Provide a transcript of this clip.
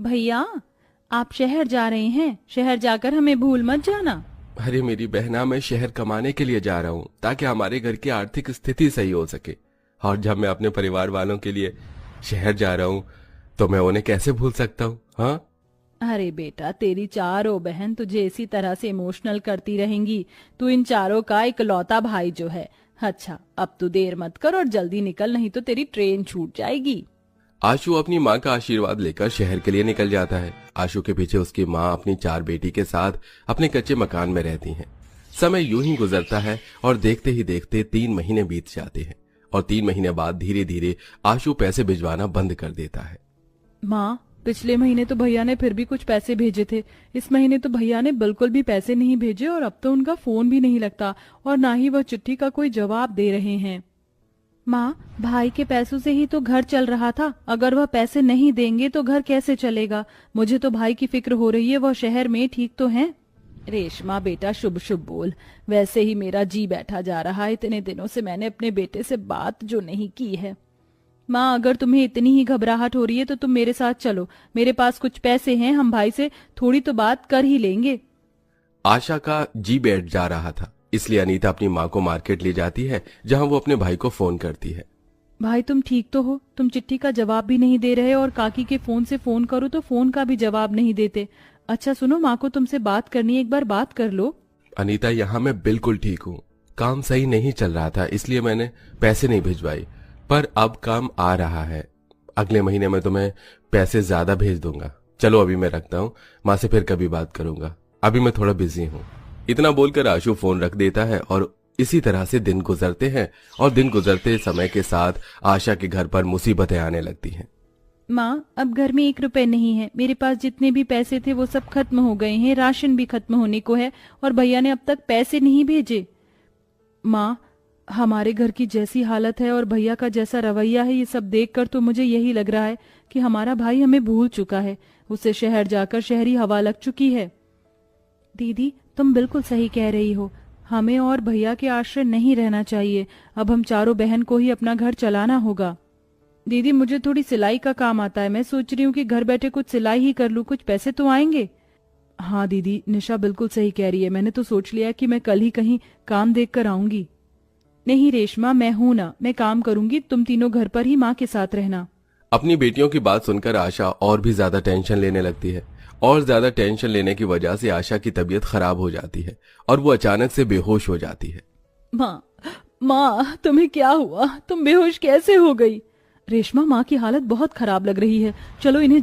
भैया, आप शहर जा रहे हैं, शहर जाकर हमें भूल मत जाना। अरे मेरी बहना, मैं शहर कमाने के लिए जा रहा हूँ ताकि हमारे घर की आर्थिक स्थिति सही हो सके। और जब मैं अपने परिवार वालों के लिए शहर जा रहा हूँ तो मैं उन्हें कैसे भूल सकता हूँ? हाँ। अरे बेटा, तेरी चारों बहन तुझे इसी तरह से इमोशनल करती रहेंगी। तू इन चारों का इकलौता भाई जो है। अच्छा, अब तू देर मत कर और जल्दी निकल, नहीं तो तेरी ट्रेन छूट जाएगी। आशु अपनी माँ का आशीर्वाद लेकर शहर के लिए निकल जाता है। आशु के पीछे उसकी माँ अपनी 4 बेटी के साथ अपने कच्चे मकान में रहती हैं। समय यूं ही गुजरता है और देखते ही देखते 3 महीने बीत जाते हैं। और 3 महीने बाद धीरे धीरे आशु पैसे भिजवाना बंद कर देता है। माँ, पिछले महीने तो भैया ने फिर भी कुछ पैसे भेजे थे। इस महीने तो भैया ने बिल्कुल भी पैसे नहीं भेजे और अब तो उनका फोन भी नहीं लगता और ना ही वह चिट्ठी का कोई जवाब दे रहे हैं। माँ, भाई के पैसों से ही तो घर चल रहा था। अगर वह पैसे नहीं देंगे तो घर कैसे चलेगा? मुझे तो भाई की फिक्र हो रही है। वह शहर में ठीक तो हैं? रेशमा बेटा, शुभ शुभ बोल। वैसे ही मेरा जी बैठा जा रहा है। इतने दिनों से मैंने अपने बेटे से बात जो नहीं की है। माँ, अगर तुम्हें इतनी ही घबराहट हो रही है तो तुम मेरे साथ चलो। मेरे पास कुछ पैसे हैं, हम भाई से थोड़ी तो बात कर ही लेंगे। आशा का जी बैठ जा रहा था, इसलिए अनीता अपनी माँ को मार्केट ले जाती है, जहाँ वो अपने भाई को फोन करती है। भाई, तुम ठीक तो हो? तुम चिट्ठी का जवाब भी नहीं दे रहे और काकी के फोन से फोन करो तो फोन का भी जवाब नहीं देते। अच्छा सुनो, माँ को तुमसे बात करनी है, एक बार बात कर लो। अनीता, यहाँ मैं बिल्कुल ठीक हूँ। काम सही नहीं चल रहा था इसलिए मैंने पैसे नहीं भिजवाई, पर अब काम आ रहा है। अगले महीने में तुम्हें पैसे ज्यादा भेज दूंगा। चलो अभी मैं रखता हूँ, माँ से फिर कभी बात करूंगा, अभी मैं थोड़ा बिजी हूँ। इतना बोलकर आशु फोन रख देता है और इसी तरह से दिन गुजरते हैं। और दिन गुजरते समय के साथ आशा के घर पर मुसीबतें आने लगती हैं। माँ, अब घर में 1 रुपए नहीं है। मेरे पास जितने भी पैसे थे वो सब खत्म हो गए हैं। राशन भी खत्म होने को है और भैया ने अब तक पैसे नहीं भेजे। माँ, हमारे घर की जैसी हालत है और भैया का जैसा रवैया है, ये सब देखकर तो मुझे यही लग रहा है कि हमारा भाई हमें भूल चुका है। उसे शहर जाकर शहरी हवा लग चुकी है। दीदी, तुम बिल्कुल सही कह रही हो। हमें और भैया के आश्रय नहीं रहना चाहिए। अब हम चारों बहन को ही अपना घर चलाना होगा। दीदी, मुझे थोड़ी सिलाई का काम आता है। मैं सोच रही हूँ कि घर बैठे कुछ सिलाई ही कर लूँ, कुछ पैसे तो आएंगे। हाँ दीदी, निशा बिल्कुल सही कह रही है। मैंने तो सोच लिया कि मैं कल ही कहीं काम देख कर आऊंगी। नहीं रेशमा, मैं हूं ना, मैं काम करूंगी। तुम तीनों घर पर ही माँ के साथ रहना। अपनी बेटियों की बात सुनकर आशा और भी ज्यादा टेंशन लेने लगती है। और ज्यादा टेंशन लेने की वजह से आशा की तबीयत खराब हो जाती है और वो अचानक से बेहोश हो जाती है। माँ, माँ, तुम्हें क्या हुआ? तुम बेहोश कैसे हो गई? रेशमा, माँ की हालत बहुत खराब लग रही है। चलो इन्हें